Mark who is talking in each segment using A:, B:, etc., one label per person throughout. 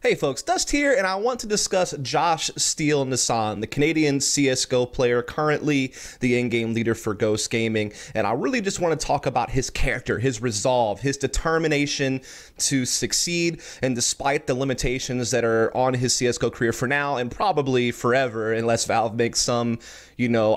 A: Hey folks, Dust here, and I want to discuss Josh Steele Nissan, the Canadian CSGO player, currently the in-game leader for Ghost Gaming, and I really just want to talk about his character, his resolve, his determination to succeed, and despite the limitations that are on his CSGO career for now, and probably forever, unless Valve makes some,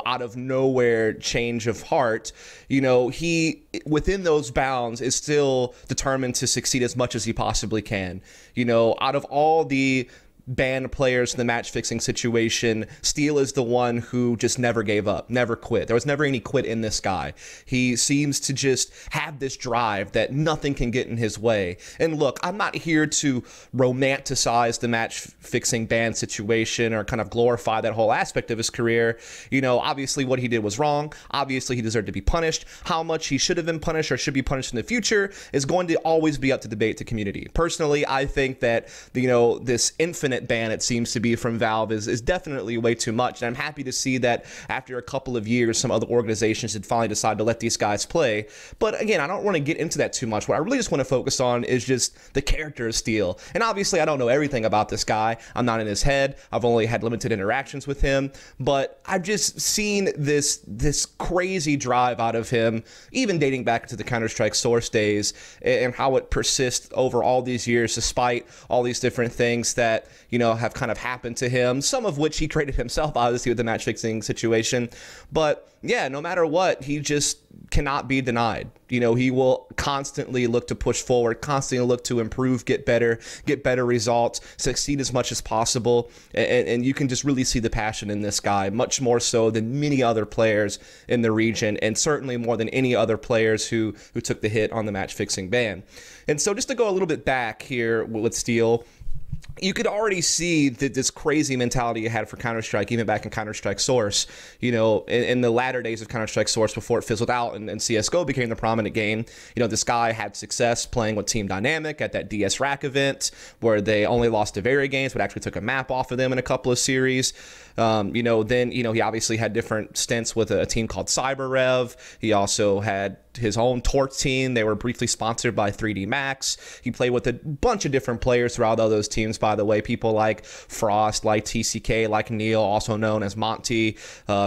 A: out of nowhere change of heart, he, within those bounds, is still determined to succeed as much as he possibly can. Out of all the banned players in the match fixing situation, Steele is the one who just never gave up, never quit. There was never any quit in this guy. He seems to just have this drive that nothing can get in his way. And look, I'm not here to romanticize the match fixing ban situation or kind of glorify that whole aspect of his career. Obviously what he did was wrong. Obviously he deserved to be punished. How much he should have been punished or should be punished in the future is going to always be up to debate to community. Personally, I think that, this infinite ban it seems to be from Valve is definitely way too much, and I'm happy to see that after a couple of years some other organizations had finally decided to let these guys play. But again, I don't want to get into that too much. What I really just want to focus on is just the character of Steele. And obviously I don't know everything about this guy. I'm not in his head. I've only had limited interactions with him, but I've just seen this crazy drive out of him, even dating back to the Counter-Strike Source days, and how it persists over all these years despite all these different things that have kind of happened to him, some of which he created himself, obviously, with the match fixing situation. But yeah, no matter what, he just cannot be denied. He will constantly look to push forward, constantly look to improve, get better results, succeed as much as possible. And you can just really see the passion in this guy, much more so than many other players in the region, and certainly more than any other players who took the hit on the match fixing ban. And so just to go a little bit back here with Steele, you could already see that this crazy mentality you had for Counter-Strike, even back in Counter-Strike Source, in the latter days of Counter-Strike Source before it fizzled out and CSGO became the prominent game. This guy had success playing with Team Dynamic at that DS Rack event where they only lost to Very Games, but actually took a map off of them in a couple of series. Then, he obviously had different stints with a team called CyberRev. He also had his own Torque team. They were briefly sponsored by 3D Max. He played with a bunch of different players throughout all those teams, by the way. People like Frost, like TCK, like Neil, also known as Monty.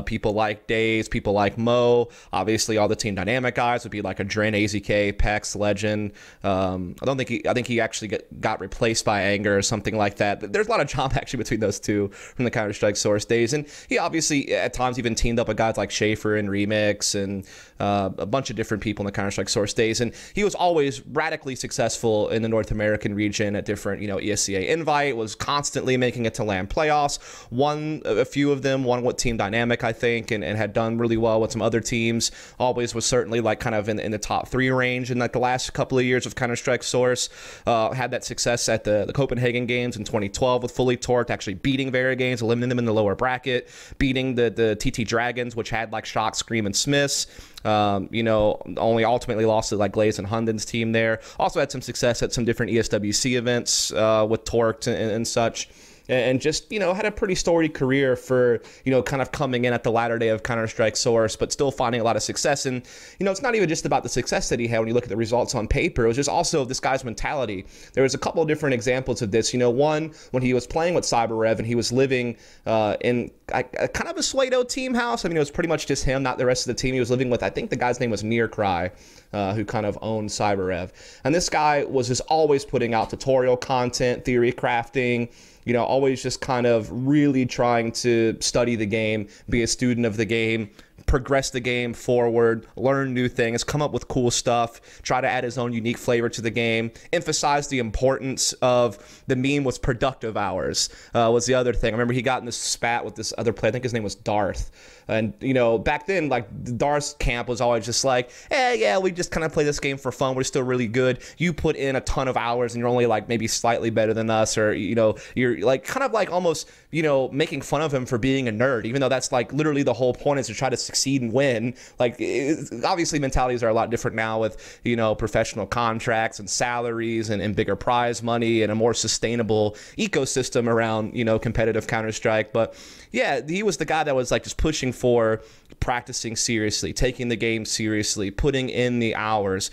A: People like Days, people like Mo. Obviously, all the Team Dynamic guys would be like Adren, AZK, Pex, Legend. I think he actually got replaced by Anger or something like that. There's a lot of drama actually between those two from the Counter-Strike Source days. And he obviously at times even teamed up with guys like Schaefer and Remix and a bunch of different people in the Counter-Strike Source days. And he was always radically successful in the North American region at different, ESCA Invite, was constantly making it to LAN playoffs, won a few of them, won with Team Dynamic, I think, and had done really well with some other teams. Always was certainly like kind of in the top 3 range in like the last couple of years of Counter-Strike Source. Had that success at the Copenhagen Games in 2012 with Fully Torqued, actually beating Vera Games, eliminating them in the lower bracket, beating the TT Dragons, which had like Shock, Scream, and Smiths. Only ultimately lost to like Glaze and Hunden's team there. Also had some success at some different ESWC events with Torqued and such. And just, had a pretty storied career for, kind of coming in at the latter day of Counter-Strike Source, but still finding a lot of success. And, it's not even just about the success that he had when you look at the results on paper. It was just also this guy's mentality. There was a couple of different examples of this. One, when he was playing with CyberRev and he was living in kind of a Suedo team house. I mean, it was pretty much just him, not the rest of the team. He was living with, I think the guy's name was Nearcry, who kind of owned CyberRev. And this guy was just always putting out tutorial content, theory crafting, always just kind of really trying to study the game, be a student of the game, progress the game forward, learn new things, come up with cool stuff, try to add his own unique flavor to the game, emphasize the importance of the meme was productive hours, was the other thing. I remember he got in this spat with this other player, I think his name was Darth. And, back then, like, Darth's camp was always just like, yeah, we just kind of play this game for fun. We're still really good. You put in a ton of hours and you're only, like, maybe slightly better than us. Or, you're, like, kind of, like, almost, making fun of him for being a nerd, even though that's, like, literally the whole point is to try to succeed and win. Like, obviously, mentalities are a lot different now with, professional contracts and salaries and bigger prize money and a more sustainable ecosystem around, competitive Counter-Strike. But, yeah, he was the guy that was, like, just pushing for practicing seriously, taking the game seriously, putting in the hours,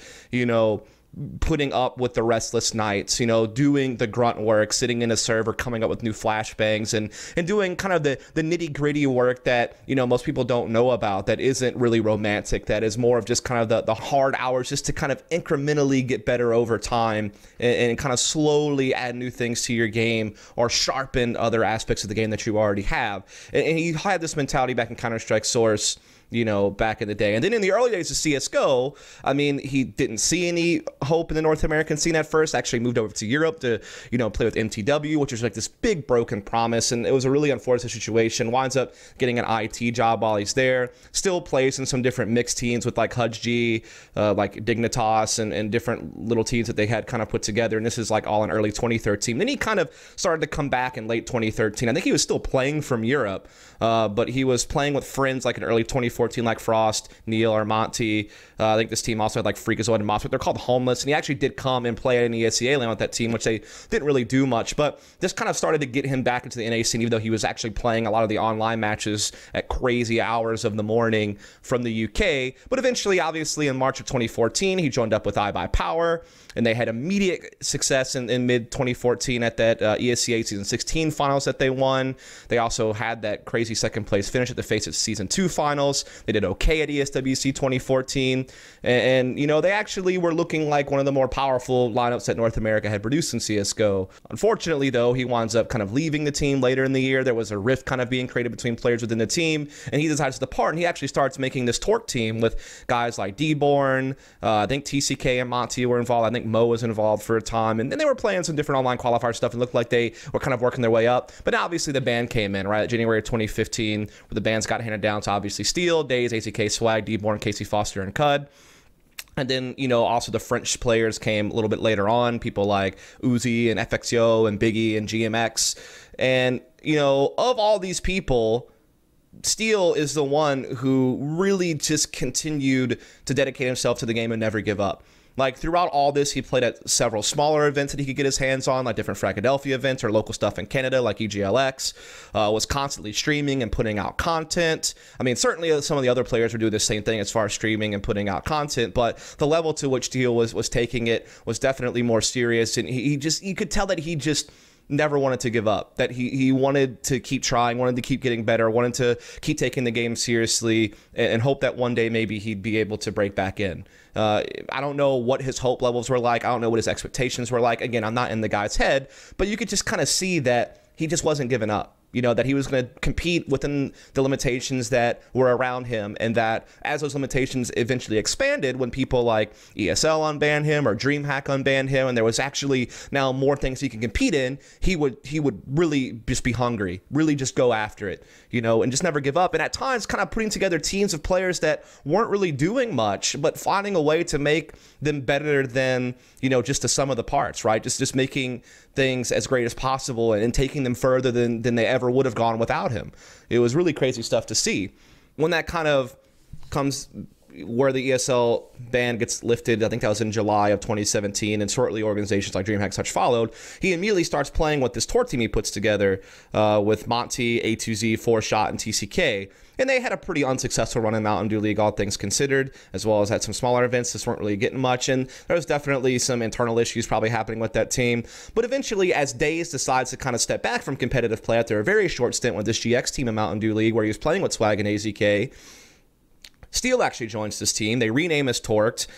A: putting up with the restless nights, you know, doing the grunt work, sitting in a server, coming up with new flashbangs, and doing kind of the nitty gritty work that, you know, most people don't know about, that isn't really romantic, that is more of just kind of the hard hours just to kind of incrementally get better over time and kind of slowly add new things to your game or sharpen other aspects of the game that you already have. And he had this mentality back in Counter-Strike Source, you know, back in the day. And then in the early days of CSGO, I mean, he didn't see any hope in the North American scene at first, actually moved over to Europe to, you know, play with MTW, which was like this big broken promise. And it was a really unfortunate situation. Winds up getting an IT job while he's there, still plays in some different mixed teams with like HUDG, like Dignitas and different little teams that they had kind of put together. And this is like all in early 2013. Then he kind of started to come back in late 2013. I think he was still playing from Europe, but he was playing with friends like in early 2014, like Frost, Neil, or Monty. I think this team also had like Freakazoid and Moss, but they're called Homeless. And he actually did come and play at an ESEA lane with that team, which they didn't really do much. But this kind of started to get him back into the NA scene, even though he was actually playing a lot of the online matches at crazy hours of the morning from the UK. But eventually, obviously, in March of 2014, he joined up with iBuyPower, and they had immediate success in mid-2014 at that ESEA Season 16 finals that they won. They also had that crazy second place finish at the Faceit Season 2 finals. They did okay at ESWC 2014. And, you know, they actually were looking like one of the more powerful lineups that North America had produced in CSGO. Unfortunately, though, he winds up kind of leaving the team later in the year. There was a rift kind of being created between players within the team, and he decides to depart, and he actually starts making this Torque team with guys like Dborn. I think TCK and Monty were involved. I think Mo was involved for a time, and then they were playing some different online qualifier stuff and looked like they were kind of working their way up. But now obviously the ban came in, right? January of 2015, where the bans got handed down to obviously Steel, Daze, AZK, Swag, Dborn, Casey Foster, and Cud. And then, you know, also the French players came a little bit later on, people like Uzi and FXO and Biggie and GMX. And, you know, of all these people, Steel is the one who really just continued to dedicate himself to the game and never give up. Like, throughout all this, he played at several smaller events that he could get his hands on, like different Fragadelphia events or local stuff in Canada, like EGLX, was constantly streaming and putting out content. I mean, certainly some of the other players were doing the same thing as far as streaming and putting out content, but the level to which Steel was taking it was definitely more serious, and you could tell that he just never wanted to give up, that he wanted to keep trying, wanted to keep getting better, wanted to keep taking the game seriously, and hope that one day maybe he'd be able to break back in. I don't know what his hope levels were like. I don't know what his expectations were like. Again, I'm not in the guy's head, but you could just kind of see that he just wasn't giving up. You know, that he was going to compete within the limitations that were around him, and that as those limitations eventually expanded, when people like ESL unbanned him or DreamHack unbanned him, and there was actually now more things he can compete in, he would really just be hungry, really just go after it, you know, and just never give up. And at times kind of putting together teams of players that weren't really doing much, but finding a way to make them better than, you know, just the sum of the parts, right? Just making things as great as possible and taking them further than they ever would have gone without him. It was really crazy stuff to see. When that kind of comes where the ESL ban gets lifted, I think that was in July of 2017, and shortly organizations like DreamHack such followed, he immediately starts playing with this tour team he puts together with Monty, A2Z, 4Shot, and TCK. And they had a pretty unsuccessful run in Mountain Dew League, all things considered, as well as had some smaller events that weren't really getting much. And there was definitely some internal issues probably happening with that team. But eventually, as Daze decides to kind of step back from competitive play after a very short stint with this GX team in Mountain Dew League, where he was playing with Swag and AZK, Steel actually joins this team. They rename as Torqued.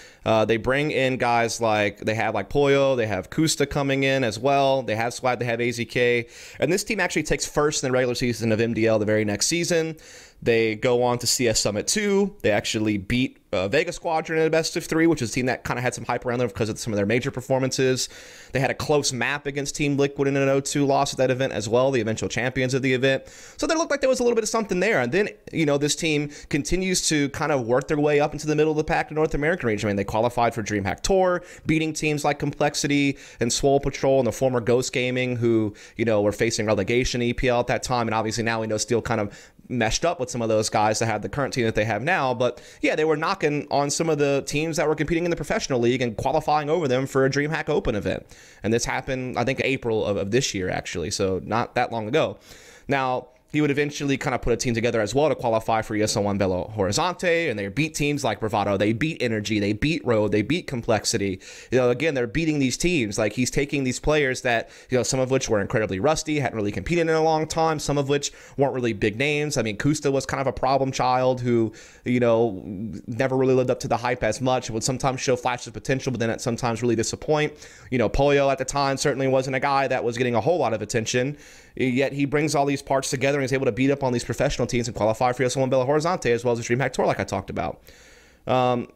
A: They bring in guys like, they have like Poyo, they have Kusta coming in as well. They have Swag, they have AZK. And this team actually takes first in the regular season of MDL the very next season. They go on to CS Summit 2. They actually beat Vega Squadron in a best of 3, which is a team that kind of had some hype around them because of some of their major performances. They had a close map against Team Liquid in an 0-2 loss at that event as well, the eventual champions of the event. So there looked like there was a little bit of something there. And then, you know, this team continues to kind of work their way up into the middle of the pack to North American region. I mean, they qualified for DreamHack Tour, beating teams like Complexity and Swole Patrol and the former Ghost Gaming, who, you know, were facing relegation EPL at that time. And obviously now we know Steel kind of meshed up with some of those guys that had the current team that they have now. But yeah, they were knocking on some of the teams that were competing in the professional league and qualifying over them for a DreamHack Open event. And this happened, I think, April of this year, actually, so not that long ago. Now, he would eventually kind of put a team together as well to qualify for ESL1 Belo Horizonte, and they beat teams like Bravado, they beat Energy, they beat Road, they beat Complexity. Again, they're beating these teams. Like, he's taking these players that, some of which were incredibly rusty, hadn't really competed in a long time, some of which weren't really big names. I mean, Kusta was kind of a problem child who, never really lived up to the hype as much, would sometimes show flashes of potential, but then at sometimes really disappoint. Polio at the time certainly wasn't a guy that was getting a whole lot of attention, yet he brings all these parts together and he's able to beat up on these professional teams and qualify for ESL1 Belo Horizonte as well as the DreamHack Tour, like I talked about.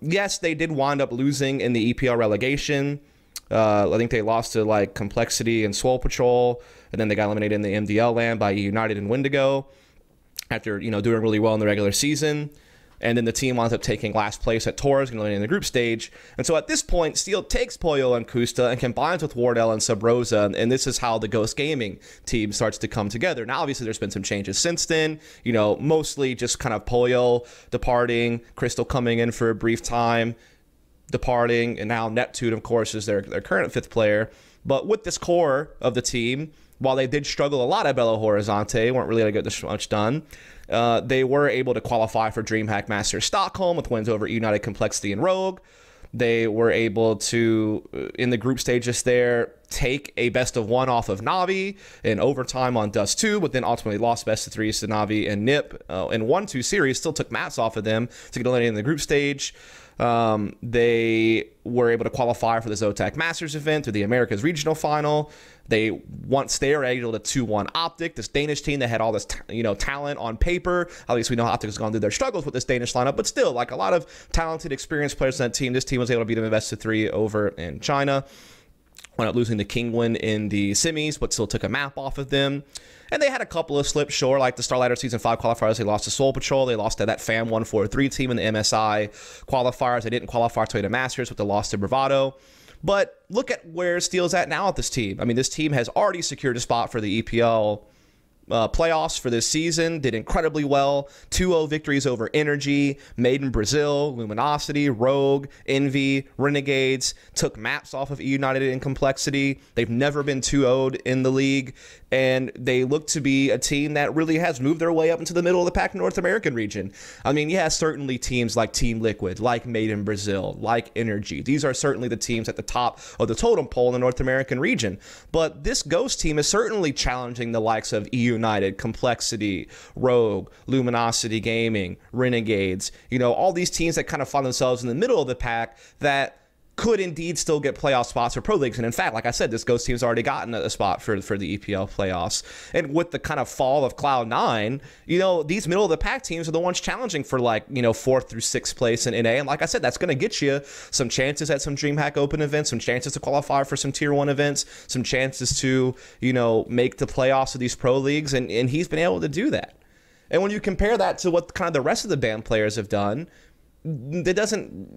A: Yes, they did wind up losing in the EPL relegation. I think they lost to like Complexity and Swole Patrol, and then they got eliminated in the MDL land by United and Wendigo after doing really well in the regular season. And then the team winds up taking last place at Tours and eliminating the group stage. And so at this point, Steel takes Pollo and Kusta and combines with Wardell and Sub Rosa. And this is how the Ghost Gaming team starts to come together. Now, obviously, there's been some changes since then. Mostly just kind of Pollo departing, Crystal coming in for a brief time, departing, and now Neptune, of course, is their current 5th player. But with this core of the team, while they did struggle a lot at Belo Horizonte, weren't really able to get this much done, they were able to qualify for DreamHack Masters Stockholm with wins over United, Complexity, and Rogue. They were able to, in the group stages there, take a best-of-1 off of Navi in overtime on Dust 2, but then ultimately lost best-of-3 to Navi and Nip. In 1-2 series, still took maps off of them to get eliminated in the group stage. They were able to qualify for the Zotac Masters event through the Americas Regional Final. Once they were able to 2-1 Optic, this Danish team that had all this talent on paper. At least we know Optic has gone through their struggles with this Danish lineup, but still, like, a lot of talented, experienced players on that team. This team was able to beat them in best-of-3 over in China. Wound up losing to Kingwin in the semis, but still took a map off of them. And they had a couple of slips, sure, like the Starlighter Season 5 qualifiers. They lost to Soul Patrol. They lost to that FAM 143 team in the MSI qualifiers. They didn't qualify to the Masters with the loss to Bravado. But look at where Steel's at now with this team. I mean, this team has already secured a spot for the EPL playoffs for this season, did incredibly well. 2-0 victories over Energy, Made in Brazil, Luminosity, Rogue, Envy, Renegades, took maps off of United in Complexity. They've never been 2-0'd in the league, and they look to be a team that really has moved their way up into the middle of the pack North American region. I mean, yeah, certainly teams like Team Liquid, like Made in Brazil, like Energy. These are certainly the teams at the top of the totem pole in the North American region. But this Ghost team is certainly challenging the likes of United, Complexity, Rogue, Luminosity Gaming, Renegades, all these teams that kind of find themselves in the middle of the pack that could indeed still get playoff spots for pro leagues. And in fact, like I said, this Ghost team's already gotten a spot for the EPL playoffs. And with the kind of fall of Cloud9, these middle of the pack teams are the ones challenging for 4th through 6th place in NA. And like I said, that's going to get you some chances at some DreamHack Open events, some chances to qualify for some Tier 1 events, some chances to, make the playoffs of these pro leagues. And he's been able to do that. And when you compare that to what kind of the rest of the band players have done, it doesn't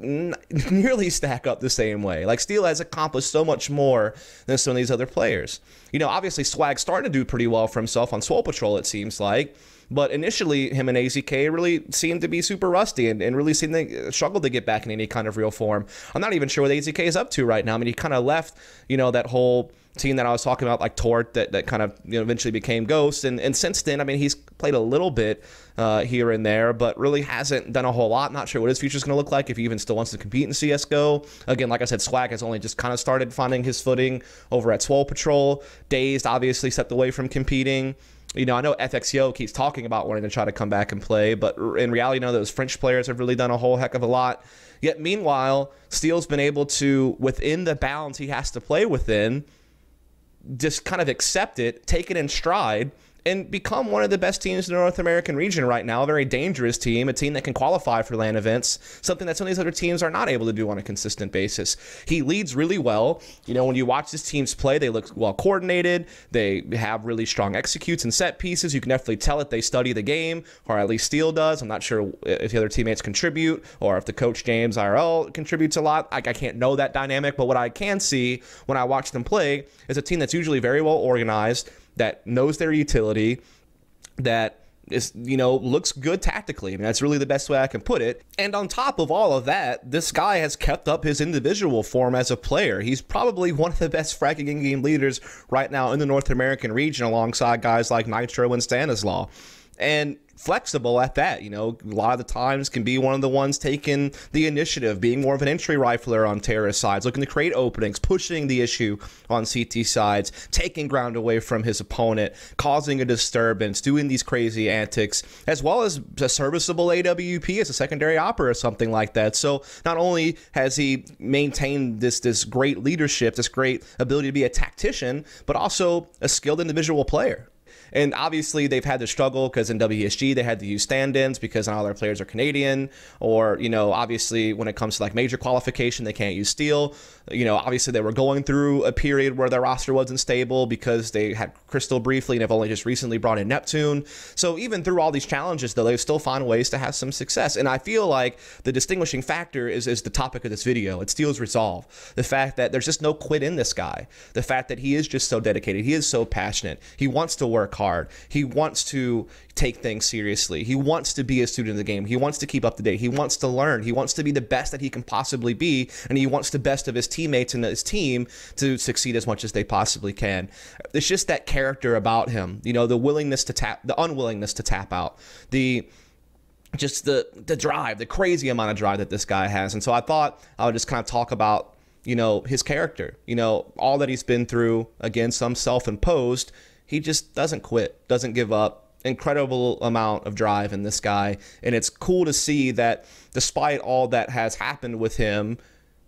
A: nearly stack up the same way. Like, Steel has accomplished so much more than some of these other players. Obviously Swag started to do pretty well for himself on Swole Patrol, it seems like. But initially, him and AZK really seemed to be super rusty and really seemed to struggle to get back in any kind of real form. I'm not even sure what AZK is up to right now. I mean, he kind of left, that whole team that I was talking about, like Tort, that kind of eventually became Ghost. And since then, I mean, he's played a little bit here and there, but really hasn't done a whole lot. Not sure what his future is going to look like, if he even still wants to compete in CSGO. Again, like I said, Swag has only just kind of started finding his footing over at Swole Patrol. Dazed obviously stepped away from competing. I know FXO keeps talking about wanting to try to come back and play, but in reality, those French players have really done a whole heck of a lot. Yet, meanwhile, Steel's been able to, within the bounds he has to play within, just kind of accept it, take it in stride, and become one of the best teams in the North American region right now. A very dangerous team, a team that can qualify for LAN events, something that some of these other teams are not able to do on a consistent basis. He leads really well. When you watch his teams play, they look well coordinated. They have really strong executes and set pieces. You can definitely tell it. They study the game, or at least Steel does. I'm not sure if the other teammates contribute, or if the coach James IRL contributes a lot. I can't know that dynamic, but what I can see when I watch them play is a team that's usually very well organized, that knows their utility, that is, looks good tactically. I mean, that's really the best way I can put it. And on top of all of that, this guy has kept up his individual form as a player. He's probably one of the best fragging in-game leaders right now in the North American region, alongside guys like Nitro and Stanislaw. And flexible at that, a lot of the times can be one of the ones taking the initiative, being more of an entry rifler on terrorist sides, looking to create openings, pushing the issue on CT sides, taking ground away from his opponent, causing a disturbance, doing these crazy antics, as well as a serviceable AWP as a secondary opera or something like that. So not only has he maintained this great leadership, this great ability to be a tactician, but also a skilled individual player. And obviously, they've had to struggle because in WSG, they had to use stand-ins because not all their players are Canadian. Or, obviously, when it comes to like major qualification, they can't use Steel. Obviously, they were going through a period where their roster wasn't stable because they had Crystal briefly and have only just recently brought in Neptune. So even through all these challenges, though, they still find ways to have some success. And I feel like the distinguishing factor is the topic of this video. It's Steel's resolve. The fact that there's just no quit in this guy. The fact that he is just so dedicated. He is so passionate. He wants to work hard. He wants to take things seriously. He wants to be a student of the game. He wants to keep up to date. He wants to learn. He wants to be the best that he can possibly be, and he wants the best of his teammates and his team to succeed as much as they possibly can. It's just that character about him, the willingness to tap, the unwillingness to tap out, the drive, the crazy amount of drive that this guy has. And so I thought I would just kind of talk about, his character, all that he's been through. Again, some self-imposed. He just doesn't quit, doesn't give up. Incredible amount of drive in this guy. And it's cool to see that despite all that has happened with him,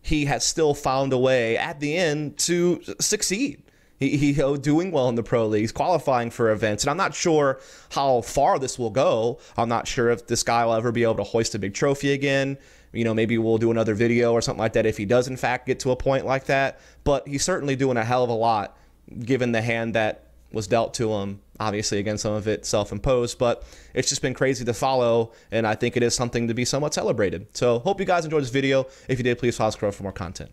A: he has still found a way at the end to succeed. He doing well in the pro leagues, qualifying for events. And I'm not sure how far this will go. I'm not sure if this guy will ever be able to hoist a big trophy again. Maybe we'll do another video or something like that if he does in fact get to a point like that. But he's certainly doing a hell of a lot given the hand that was dealt to him. Obviously, again, some of it self-imposed, but it's just been crazy to follow, and I think it is something to be somewhat celebrated. So hope you guys enjoyed this video. If you did, please follow, subscribe for more content.